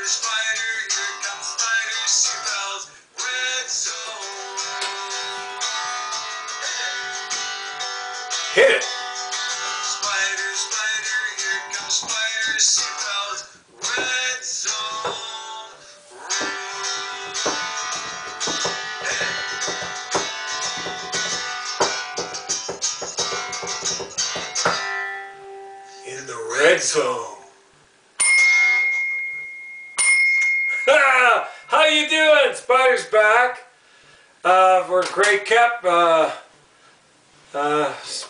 spider, here comes spider, CFL's Red Zone. Hit it. Spider, spider, here comes spider, CFL's Red Zone Rule. In the red zone. How you doing? Spider's back for a Grey Cup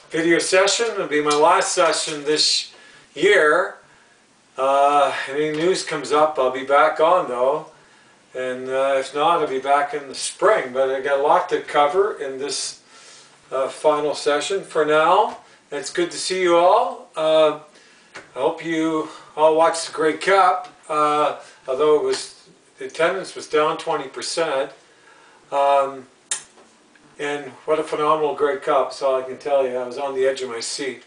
video session. It'll be my last session this year. Any news comes up, I'll be back on though. And if not, I'll be back in the spring. But I got a lot to cover in this final session for now. And it's good to see you all. I hope you all watched the Grey Cup, although the attendance was down 20%. And what a phenomenal Grey Cup, so I can tell you. I was on the edge of my seat.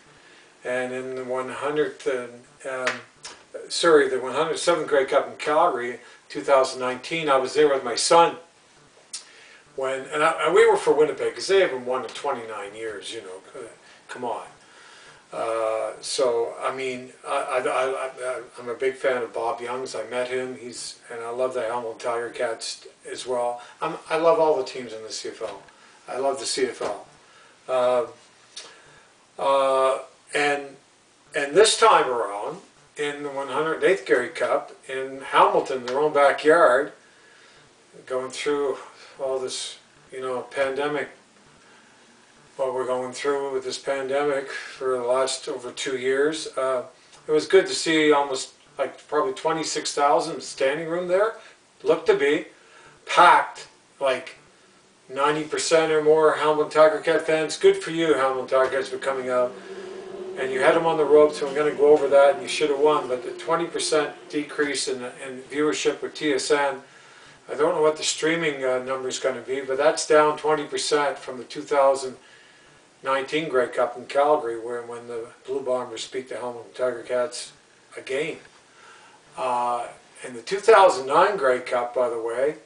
And in the 107th Grey Cup in Calgary, 2019, I was there with my son. We were for Winnipeg, because they haven't won in 29 years, you know, come on. So, I mean, I'm a big fan of Bob Young's. I met him, and I love the Hamilton Tiger Cats as well. I love all the teams in the CFL. I love the CFL. And this time around, in the 108th Grey Cup, in Hamilton, their own backyard, going through all this, you know, pandemic, what we're going through with this pandemic for the last over 2 years. It was good to see almost like probably 26,000 standing room there. Looked to be packed, like 90% or more Hamilton Tiger Cat fans. Good for you, Hamilton Tiger Cats, for coming out. And you had them on the ropes, so I'm going to go over that, and you should have won. But the 20% decrease in viewership with TSN, I don't know what the streaming number is going to be, but that's down 20% from the 2019 Grey Cup in Calgary, when the Blue Bombers beat the Hamilton Tiger Cats again. In the 2009 Grey Cup, by the way,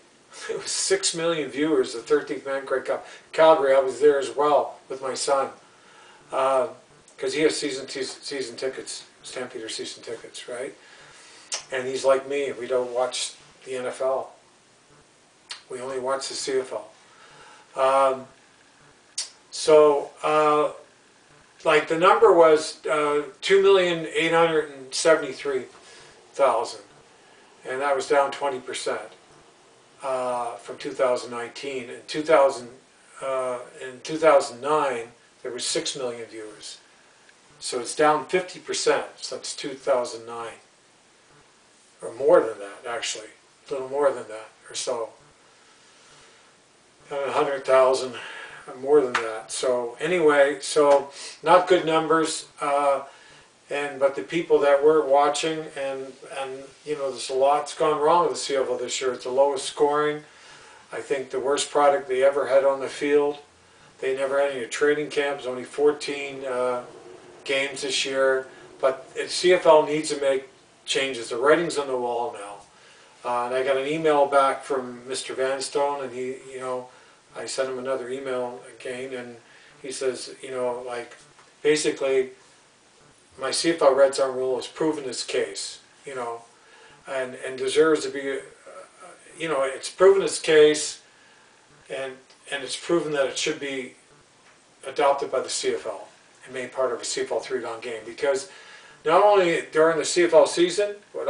it was 6 million viewers, the 13th Man Grey Cup. Calgary, I was there as well with my son. Because he has season tickets, Stampeder season tickets, right? And he's like me, we don't watch the NFL. We only watch the CFL. Like the number was 2,873,000, and that was down 20% from 2019. In 2009, there were 6 million viewers. So it's down 50% since 2009, or more than that, actually, a little more than that, or so. 100,000, more than that. So anyway, so not good numbers, but the people that were watching, and you know, there's a lot's gone wrong with the CFL this year. It's the lowest scoring. I think the worst product they ever had on the field. They never had any training camps. Only 14 games this year. But CFL needs to make changes. The writing's on the wall now. And I got an email back from Mr. Vanstone, and he, you know, I sent him another email again, and he says, you know, like, basically, my CFL Red-Zone Rule has proven its case, you know, and deserves to be, you know, it's proven its case, and it's proven that it should be adopted by the CFL and made part of a CFL 3-down game, because not only during the CFL season, but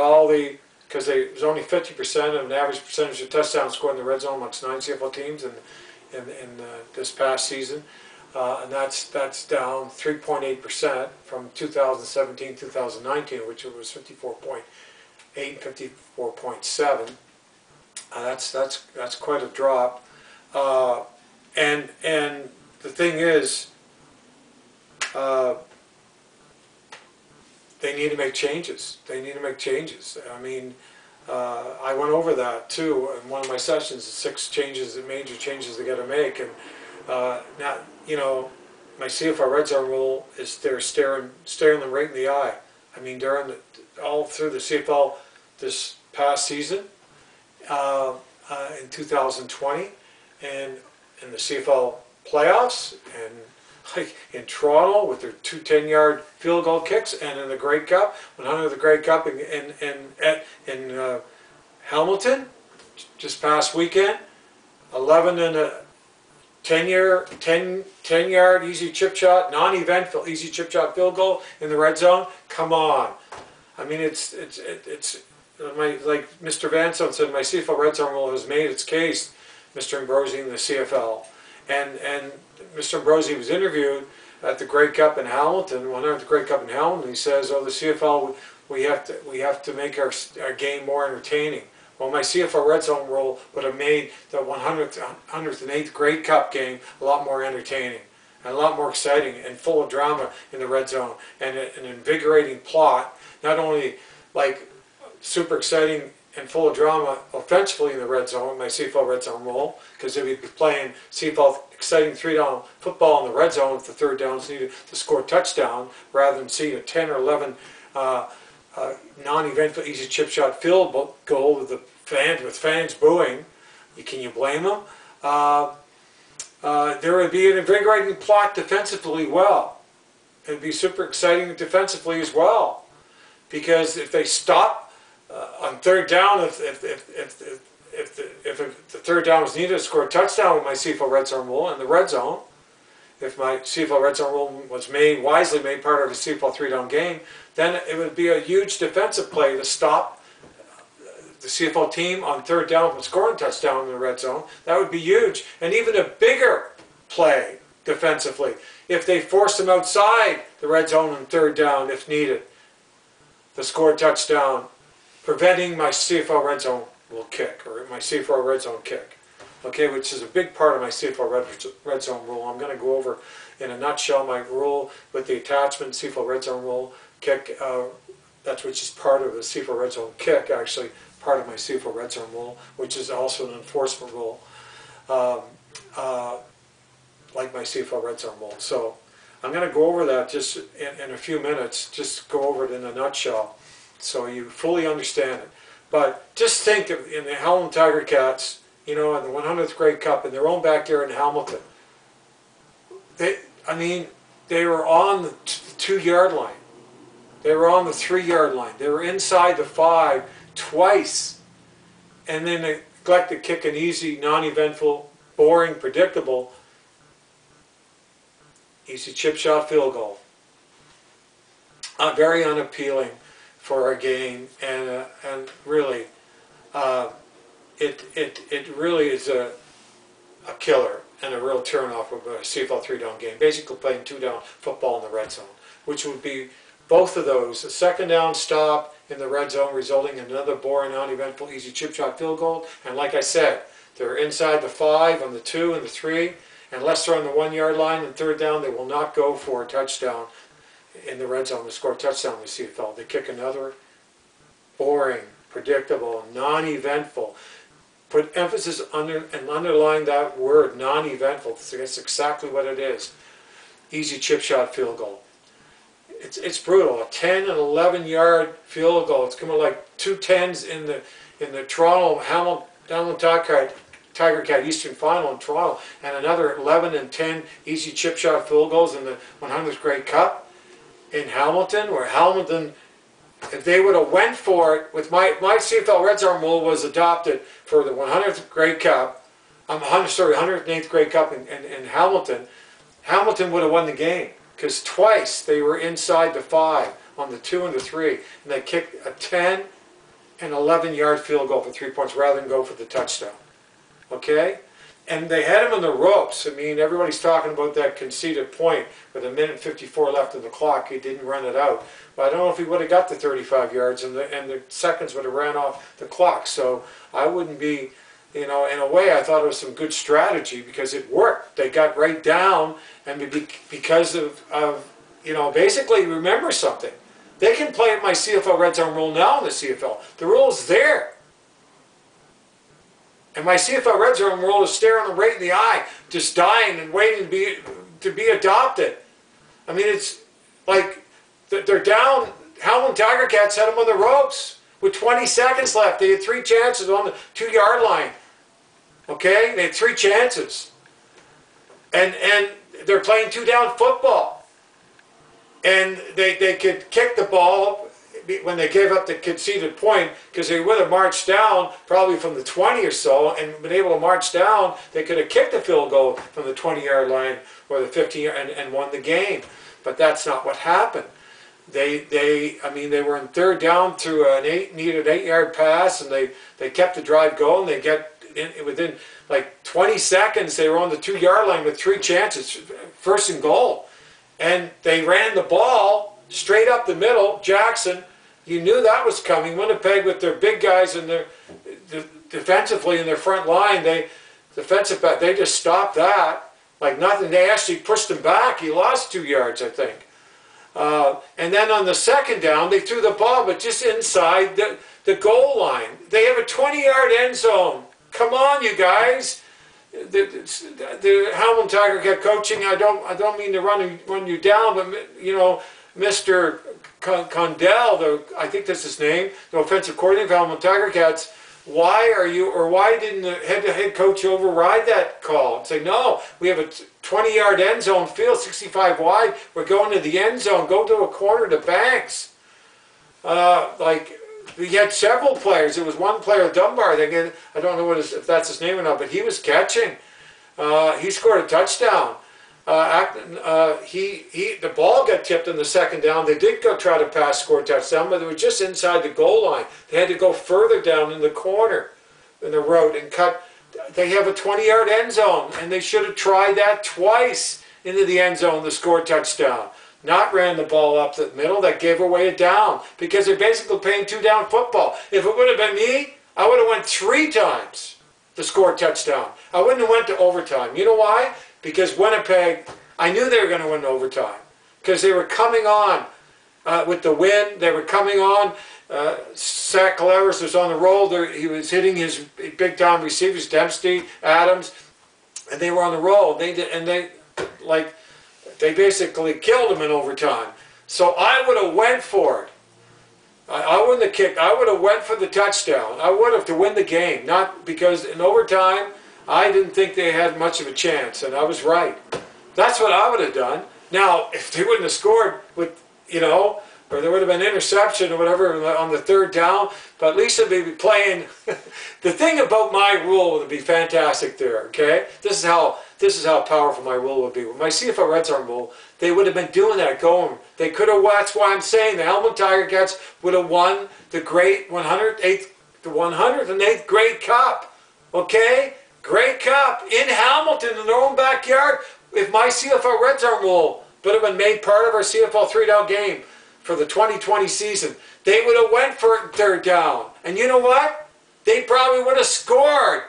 because there was only 50% of an average percentage of touchdowns scored in the red zone amongst 9 CFL teams in this past season, and that's down 3.8% from 2017-2019, which it was 54.8 and 54.7. That's quite a drop, and the thing is, they need to make changes. They need to make changes. I mean, I went over that too in one of my sessions. 6 changes, major changes they got to make, and now, you know, my CFL Red-Zone Rule is they're staring them right in the eye. I mean, all through the CFL this past season in 2020, and in the CFL playoffs, and like in Toronto with their 2 10-yard field goal kicks, and in the Grey Cup, when under the Grey Cup in Hamilton just past weekend, 11 and a 10-yard easy chip shot, non-eventful easy chip shot field goal in the red zone. Come on. I mean, it's like Mr. Vanstone said, my CFL Red Zone Rule has made its case, Mr. Ambrosi in the CFL. And Mr. Ambrosi was interviewed at the Grey Cup in Hamilton, at the Grey Cup in Hamilton. He says, oh, the CFL, we have to make our game more entertaining. Well, my CFL Red Zone Rule would have made the 108th Grey Cup game a lot more entertaining and a lot more exciting and full of drama in the red zone, and an invigorating plot, not only like super exciting and full of drama offensively in the red zone, my CFL Red Zone Rule, because they'd be playing CFL exciting 3-down football in the red zone if the third downs needed to score a touchdown, rather than seeing a 10 or 11 non-eventful easy chip shot field goal with fans booing. Can you blame them? There would be an invigorating plot defensively well. It would be super exciting defensively as well, because if they stop on third down, if the third down was needed to score a touchdown with my CFL Red Zone Rule in the red zone, if my CFL Red Zone Rule was wisely made part of a CFL 3-down game, then it would be a huge defensive play to stop the CFL team on third down from scoring a touchdown in the red zone. That would be huge. And even a bigger play defensively if they forced them outside the red zone on third down if needed to score a touchdown, preventing my CFL Red Zone Rule kick, or my CFL Red Zone kick. Okay, which is a big part of my CFL Red Zone Rule. I'm going to go over in a nutshell my rule with the attachment CFL Red Zone Rule kick. Which is part of the CFL Red Zone kick, actually part of my CFL Red Zone Rule, which is also an enforcement rule, like my CFL Red Zone Rule. So I'm going to go over that just in a few minutes, just go over it in a nutshell so you fully understand it. But just think of in the Hamilton Tiger Cats, in the 100th Grey Cup in their own backyard in Hamilton. They were on the 2-yard line. They were on the 3-yard line. They were inside the 5 twice. And then they neglected to kick an easy, non-eventful, boring, predictable, easy chip shot field goal. Very unappealing for a game, and really, it really is a killer and a real turnoff of a CFL 3-down game. Basically playing 2-down football in the red zone, which would be both of those: a second down stop in the red zone resulting in another boring, non-eventful, easy chip shot field goal. And like I said, they're inside the 5 on the 2 and the 3. Unless they're on the 1-yard line and third down, they will not go for a touchdown in the red zone to score a touchdown with CFL. They kick another boring, predictable, non-eventful. Put emphasis and underline that word, non-eventful. That's exactly what it is. Easy chip shot field goal. It's brutal. A 10 and 11-yard field goal. It's coming like 2 10s in the Toronto Hamilton Tiger Cat Eastern Final in Toronto, and another 11 and 10 easy chip shot field goals in the 100th Grey Cup in Hamilton, where Hamilton, if they would have went for it, with my CFL Red Zone Rule was adopted for the 100th Grey Cup, 108th Grey Cup in Hamilton, Hamilton would have won the game, because twice they were inside the 5 on the 2 and the 3, and they kicked a 10 and 11-yard field goal for 3 points rather than go for the touchdown. Okay? And they had him on the ropes. I mean, everybody's talking about that conceded point with 1:54 left on the clock. He didn't run it out. But I don't know if he would have got the 35 yards, and the seconds would have ran off the clock. So I wouldn't be, in a way, I thought it was some good strategy because it worked. They got right down, and because of basically remember something. They can play my CFL Red Zone Rule now in the CFL. The rule's there. And my CFL Red Zone Rule is staring them right in the eye, just dying and waiting to be adopted. I mean, it's like they're down. Hamilton Tiger Cats had them on the ropes with 20 seconds left. They had 3 chances on the 2-yard line. Okay? They had 3 chances. And they're playing 2-down football. And they could kick the ball when they gave up the conceded point, because they would have marched down probably from the 20 or so and been able to march down. They could have kicked the field goal from the 20-yard line or the 15-yard and won the game. But that's not what happened. They were in 3rd down through needed 8-yard pass, and they kept the drive going. They get within like 20 seconds, they were on the 2-yard line with 3 chances, 1st and goal. And they ran the ball straight up the middle. Jackson, you knew that was coming. Winnipeg, with their big guys and their defensively in their front line, they just stopped that like nothing. They actually pushed him back. He lost 2 yards, I think. And then on the 2nd down, they threw the ball, but just inside the goal line. They have a 20-yard end zone. Come on, you guys. The Hamilton Tiger Cat coaching, I don't mean to run you down, but you know, Mr. Condell, I think that's his name, the offensive coordinator of Hamilton Tiger Cats. Why didn't the head coach override that call and say, no, we have a 20-yard end zone field, 65 wide, we're going to the end zone, go to a corner to Banks. We had several players. There was one player, Dunbar, I don't know if that's his name or not, but he was catching. He scored a touchdown. The ball got tipped in the 2nd down. They did go try to pass, score a touchdown, but they were just inside the goal line. They had to go further down in the corner in the road and cut. They have a 20-yard end zone, and they should have tried that twice into the end zone to score a touchdown. Not ran the ball up the middle. That gave away a down, because they're basically playing 2-down football. If it would have been me, I would have went 3 times to score a touchdown. I wouldn't have went to overtime. You know why? Because Winnipeg, I knew they were going to win overtime, because they were coming on with the win. They were coming on. Zach Levers was on the roll. He was hitting his big-time receivers, Dempsey, Adams, and they were on the roll. They basically killed him in overtime. So I would have went for it. I wouldn't have kicked. I would have went for the touchdown. I would have, to win the game. Not because in overtime, I didn't think they had much of a chance, and I was right. That's what I would have done. Now, if they wouldn't have scored with, or there would have been an interception or whatever on the 3rd down, but at least they'd be playing. The thing about my rule would be fantastic there, okay? This is how powerful my rule would be. With my CFL Red-Zone Rule, they would have been doing that, going. They could have, that's why I'm saying the Hamilton Tiger Cats would have won the great 108th Grey Cup, okay? Grey Cup in Hamilton in their own backyard. If my CFL Red-Zone Rule would have been made part of our CFL 3-down game for the 2020 season, they would have went for it 3rd down. And you know what? They probably would have scored,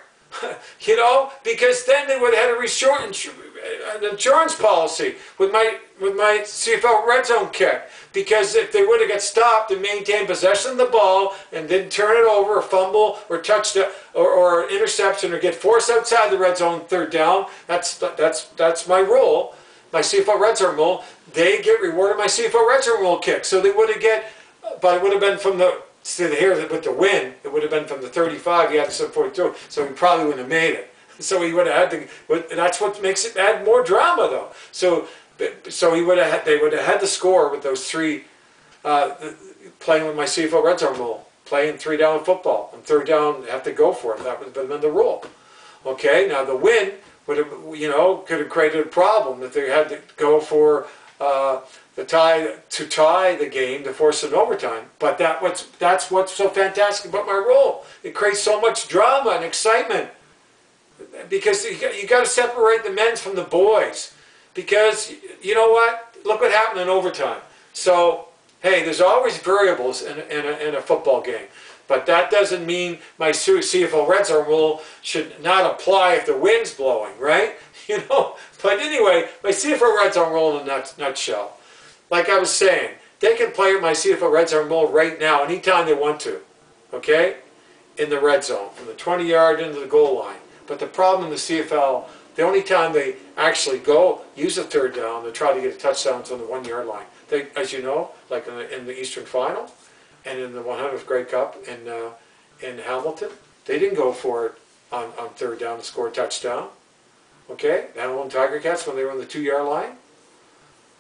because then they would have had an insurance policy with my CFL Red Zone kick. Because if they would have got stopped and maintained possession of the ball and didn't turn it over or fumble or touch or interception or get forced outside the red zone 3rd down, that's my rule, my CFL Red Zone Rule. They get rewarded my CFL Red Zone Rule kick. So they would have but it would have been from with the win, it would have been from the 35, he had to 42, so he probably wouldn't have made it. So he would have had to, that's what makes it add more drama though. So they would have had to score with those 3, playing with my CFL Red Zone Rule, playing 3-down football, and 3rd down, have to go for it. That would have been the rule. Okay, now the win would have, could have created a problem if they had to go for to tie the game to force an overtime. But that's what's so fantastic about my rule. It creates so much drama and excitement, because you got to separate the men from the boys. Because you know what? Look what happened in overtime. So hey, there's always variables in a football game. But that doesn't mean my CFL Red Zone Rule should not apply if the wind's blowing, right? But anyway, my CFL Red Zone Rule in a nutshell. Like I was saying, they can play with my CFL Red Zone Rule right now, anytime they want to, okay? In the red zone, from the 20-yard into the goal line. But the problem in the CFL, the only time they actually use a 3rd down to try to get a touchdown is on the 1-yard line. As you know, like in the Eastern Final, And in the 100th Grey Cup in Hamilton, they didn't go for it on third down to score a touchdown. Okay, the Hamilton Tiger Cats, when they were on the 2-yard line,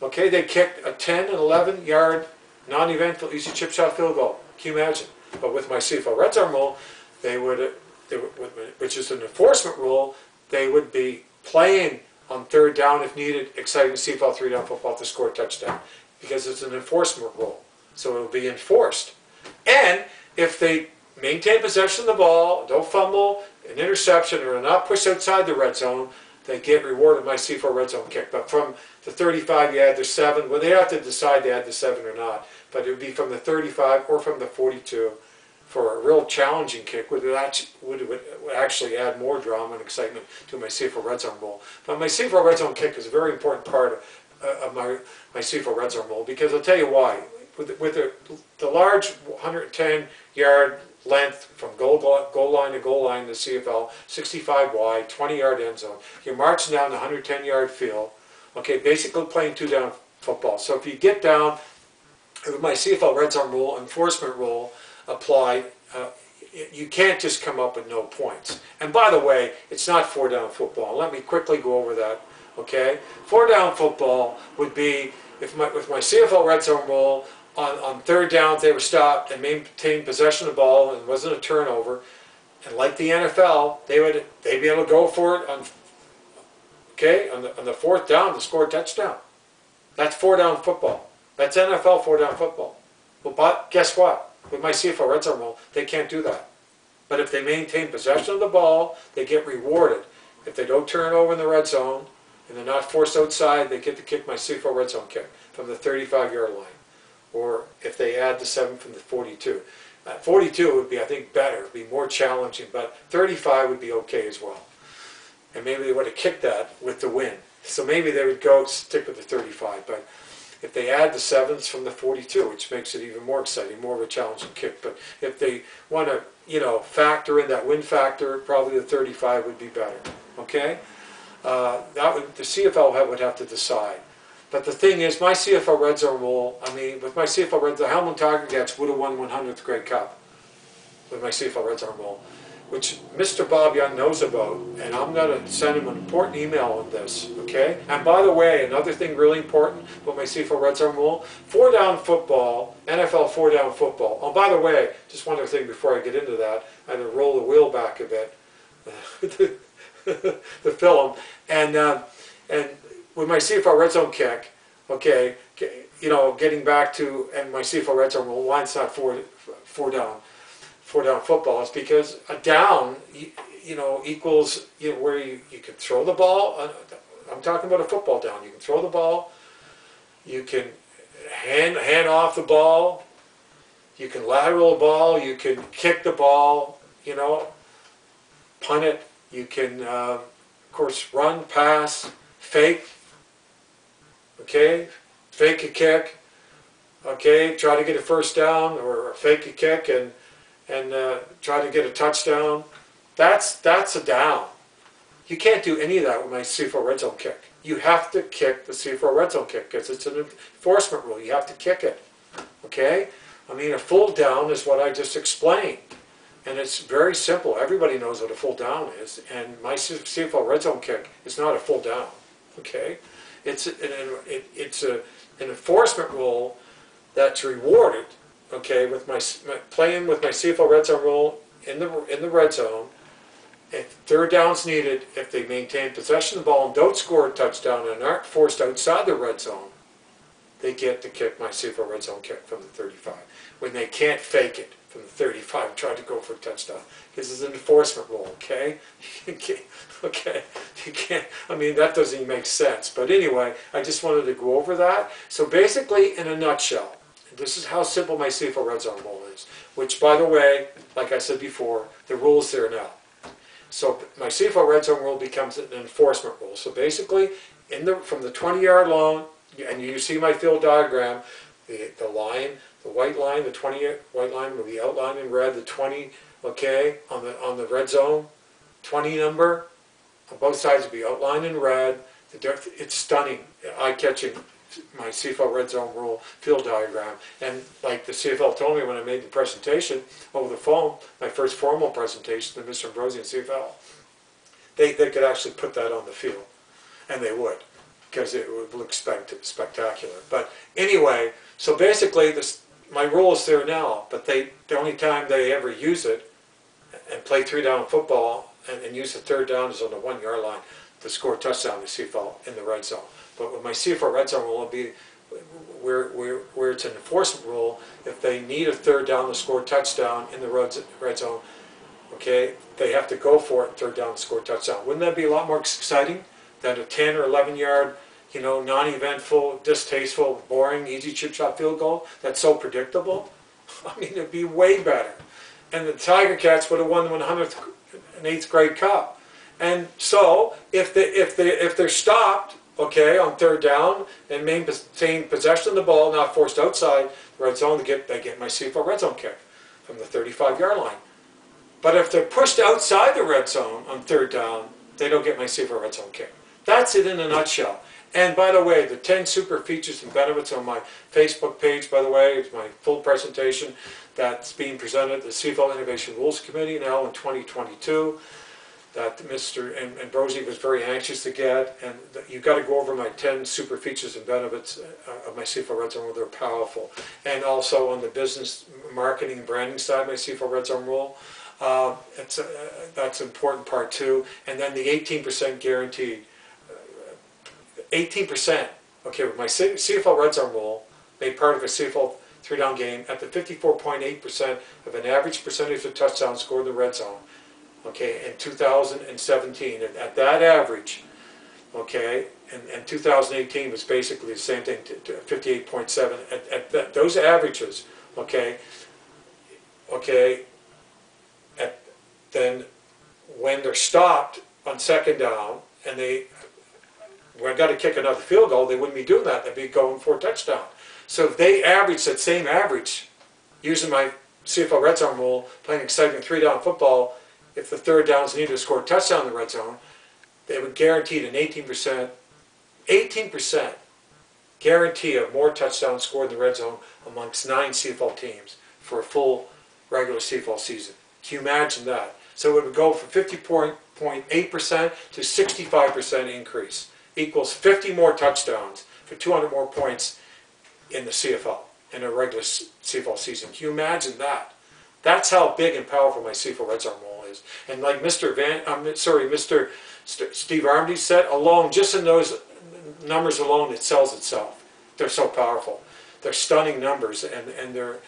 okay, they kicked a 10 and 11 yard non-eventful easy chip shot field goal. Can you imagine? But with my CFL Red-Zone Rule, they would, which is an enforcement rule, they would be playing on third down if needed, exciting CFL 3-down football to score a touchdown, because it's an enforcement rule. So it will be enforced. And if they maintain possession of the ball, don't fumble, an interception, or are not pushed outside the red zone, they get rewarded my C4 red zone kick. But from the 35, you add the 7. Well, they have to decide they add the 7 or not. But it would be from the 35 or from the 42 for a real challenging kick, would actually add more drama and excitement to my C4 red zone rule. But my C4 red zone kick is a very important part of my C4 red zone rule, because I'll tell you why. With the large 110-yard length from goal line to goal line in the CFL, 65 wide, 20-yard end zone. You're marching down the 110-yard field, okay, basically playing 2-down football. So if you get down, with my CFL Red Zone Rule, enforcement rule applied, you can't just come up with no points. And by the way, it's not 4-down football. Let me quickly go over that, okay? 4-down football would be, with my CFL Red Zone Rule, on third down, they were stopped and maintained possession of the ball and it wasn't a turnover. And like the NFL, they'd be able to go for it on the 4th down to score a touchdown. That's 4-down football. That's NFL 4-down football. Well, but guess what? With my CFL Red Zone Rule, they can't do that. But if they maintain possession of the ball, they get rewarded. If they don't turn over in the red zone and they're not forced outside, they get to kick my CFL Red Zone kick from the 35-yard line. Or if they add the 7 from the 42. 42 would be, I think, better, would be more challenging, but 35 would be okay as well. And maybe they would have kicked that with the win. So maybe they would stick with the 35, but if they add the 7s from the 42, which makes it even more exciting, more of a challenging kick. But if they want to, factor in that win factor, probably the 35 would be better, okay? The CFL would have to decide. But the thing is, my CFL Red Zone Rule, with my CFL Red Zone, the Hamilton Tiger Cats would have won 100th Grey Cup with my CFL Red Zone Rule, which Mr. Bob Young knows about, and I'm going to send him an important email on this, okay? And by the way, another thing really important about my CFL Red Zone Rule, 4-down football, NFL 4-down football. Oh, by the way, just one other thing before I get into that, I'm going to roll the wheel back a bit, the film, and with my CFL Red Zone kick, okay, getting back to, and my CFL Red Zone Rule, why it's not 4-down football, is because a down, equals, where you can throw the ball. I'm talking about a football down. You can throw the ball, you can hand off the ball, you can lateral the ball, you can kick the ball, punt it, you can, of course, run, pass, fake, okay, fake a kick, okay, try to get a first down, or fake a kick and try to get a touchdown. That's a down. You can't do any of that with my CFL Red Zone kick. You have to kick the CFL Red Zone kick because it's an enforcement rule. You have to kick it, okay? A full down is what I just explained. And it's very simple. Everybody knows what a full down is. And my CFL Red Zone kick is not a full down, okay? It's an enforcement rule that's rewarded, okay, with playing with my CFL Red Zone Rule in the red zone. If third down's needed, if they maintain possession of the ball and don't score a touchdown and aren't forced outside the red zone, they get to kick my CFL Red Zone kick from the 35. When they can't fake it from the 35 and try to go for a touchdown, because it's an enforcement rule, okay? Okay, you can't, that doesn't even make sense. But anyway, I just wanted to go over that. So basically, in a nutshell, this is how simple my CFL Red Zone Rule is, which, by the way, like I said before, the rule's there now. So my CFL Red Zone Rule becomes an enforcement rule. So basically, from the 20-yard line, and you see my field diagram, the line, the white line, the 20 white line will be outlined in red, the 20, okay, on the red zone, 20 number, on both sides will be outlined in red. It's stunning, eye-catching my CFL Red Zone Rule field diagram. And like the CFL told me when I made the presentation over the phone, my first formal presentation to Mr. Ambrosi and CFL, they could actually put that on the field, and they would, because it would look spectacular. But anyway, so basically my rule is there now, but the only time they ever use it and play 3-down football and use the third down is on the 1-yard line to score a touchdown to CFL in the red zone. But with my CFL Red Zone Rule, it'll be where it's an enforcement rule. If they need a third down to score a touchdown in the red zone, okay, they have to go for it, third down to score a touchdown. Wouldn't that be a lot more exciting than a 10 or 11-yard, you know, non-eventful, distasteful, boring, easy chip shot field goal that's so predictable? I mean, it'd be way better. And the Tiger Cats would have won the 108th grade cup. And so, if they're stopped, okay, on third down and maintain possession of the ball, not forced outside the red zone, they get my CFL red zone kick from the 35-yard line. But if they're pushed outside the red zone on third down, they don't get my CFL red zone kick. That's it in a nutshell. And by the way, the 10 super features and benefits on my Facebook page, by the way, is my full presentation that's being presented at the CFL Innovation Rules Committee now in 2022. That Mr. Ambrosi was very anxious to get, and you've got to go over my 10 super features and benefits of my CFL Red Zone Rule. They're powerful. And also on the business marketing and branding side, my CFL Red Zone Rule, that's an important part too. And then the 18% guaranteed. 18%, okay, with my CFL Red Zone Rule, made part of a CFL 3-down game at the 54.8% of an average percentage of touchdowns scored in the red zone. Okay, in 2017, at that average, okay, and 2018 was basically the same thing, to 58.7. At those averages, okay, then when they're stopped on second down and we've got to kick another field goal, they wouldn't be doing that. They'd be going for a touchdown. So if they average that same average, using my CFL Red Zone Rule, playing exciting 3-down football, if the third down is needed to score a touchdown in the red zone, they would guarantee an 18% guarantee of more touchdowns scored in the red zone amongst 9 CFL teams for a full regular CFL season. Can you imagine that? So it would go from 50.8% to 65% increase. Equals 50 more touchdowns for 200 more points in the CFL, in a regular CFL season. Can you imagine that? That's how big and powerful my CFL Red Zone Rule is. And like Mr. Steve Armady said, alone, just in those numbers alone, it sells itself. They're so powerful. They're stunning numbers, and they're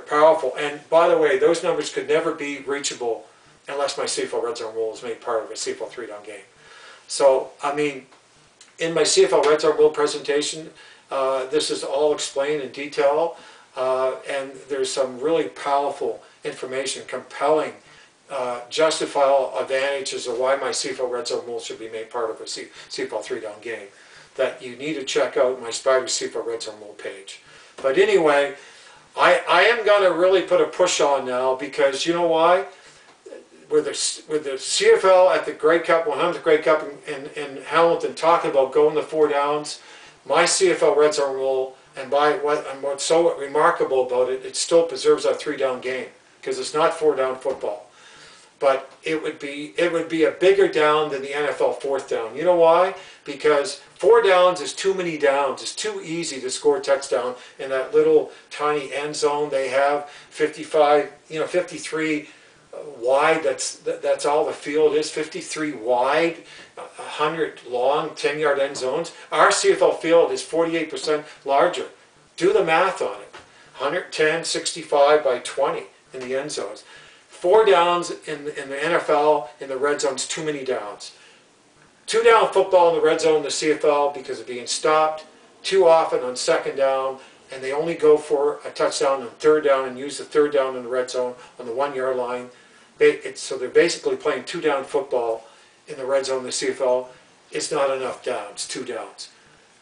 powerful. And by the way, those numbers could never be reachable unless my CFL Red Zone Rule is made part of a CFL 3-down game. So, I mean, in my CFL Red Zone Rule presentation, this is all explained in detail, and there's some really powerful information, compelling, justifiable advantages of why my CFL Red Zone Rule should be made part of a CFL 3-down game that you need to check out my SPYDER CFL Red Zone Rule page. But anyway, I am going to really put a push on now, because you know why? With the CFL at the Grey Cup, 100th Grey Cup in Hamilton, talking about going to 4 downs, my CFL Red Zone Rule, and what's so remarkable about it, it still preserves our 3-down game, because it's not 4-down football. But it would be a bigger down than the NFL 4th down. You know why? Because 4 downs is too many downs. It's too easy to score a touchdown in that little tiny end zone they have, 53 wide. That's all the field is. 53 wide, 100 long, 10-yard end zones. Our CFL field is 48% larger. Do the math on it. 110, 65 by 20 in the end zones. 4 downs in the NFL in the red zone is too many downs. 2-down football in the red zone in the CFL, because of being stopped too often on second down, and they only go for a touchdown on third down and use the third down in the red zone on the 1-yard line. So they're basically playing 2-down football in the red zone in the CFL. It's not enough downs, 2 downs.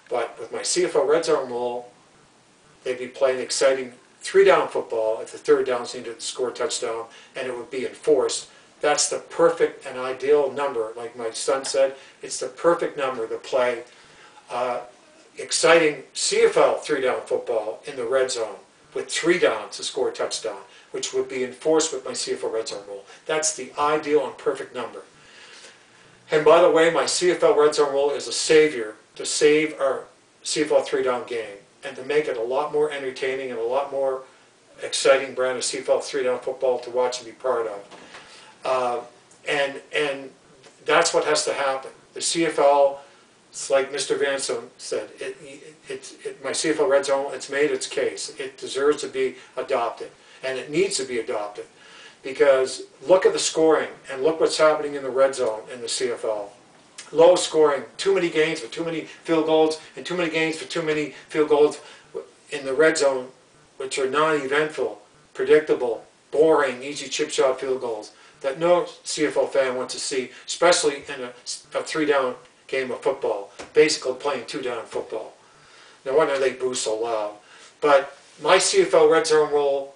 But with my CFL Red Zone Rule, they'd be playing exciting 3-down football if the third down is needed to score a touchdown, and it would be enforced. That's the perfect and ideal number. Like my son said, it's the perfect number to play, exciting CFL 3-down football in the red zone with 3 downs to score a touchdown, which would be enforced with my CFL Red Zone Rule. That's the ideal and perfect number. And by the way, my CFL Red Zone Rule is a savior to save our CFL 3-down game and to make it a lot more entertaining and a lot more exciting brand of CFL 3-down football to watch and be part of. And that's what has to happen. The CFL, it's like Mr. Vanson said, my CFL Red Zone, it's made its case. It deserves to be adopted, and it needs to be adopted. Because look at the scoring, and look what's happening in the red zone in the CFL. Low scoring, too many games for too many field goals, and too many games for too many field goals in the red zone, which are non-eventful, predictable, boring, easy chip shot field goals that no CFL fan wants to see, especially in a 3-down game of football, basically playing 2-down football. No wonder they boo so loud. But my CFL Red Zone Rule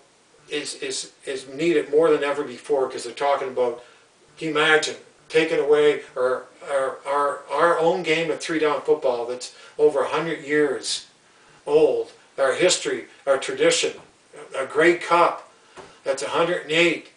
is needed more than ever before, because they're talking about, can you imagine, taking away our own game of 3-down football that's over 100 years old, our history, our tradition, a great cup, that's 108,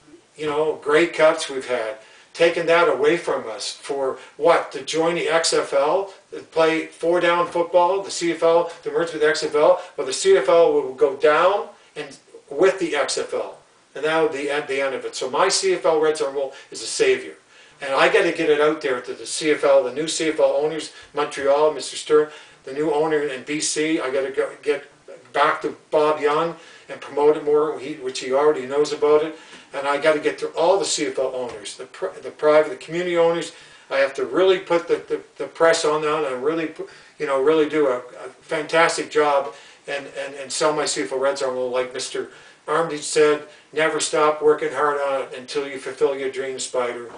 great cups we've had, taking that away from us for what? To join the XFL, to play 4-down football, the CFL, to merge with the XFL, but the CFL will go down and with the XFL, and that would be at the end of it. So my CFL Red Zone Rule is a savior, and I got to get it out there to the CFL, the new CFL owners, Montreal, Mr. Stern, the new owner in BC. I got to get back to Bob Young and promote it more, which he already knows about it. And I got to get to all the CFL owners, the private, the community owners. I have to really put the press on them and really, really do a fantastic job and sell my CFL Red Zone Rule. Like Mr. Armitage said, never stop working hard on it until you fulfill your dream, Spider,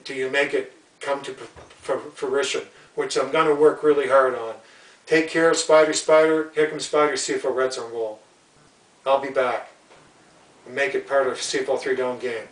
till you make it come to fruition, which I'm going to work really hard on. Take care, Spider. Here comes Spider, CFL Red Zone Rule. I'll be back. Make it part of CFL 3-down game.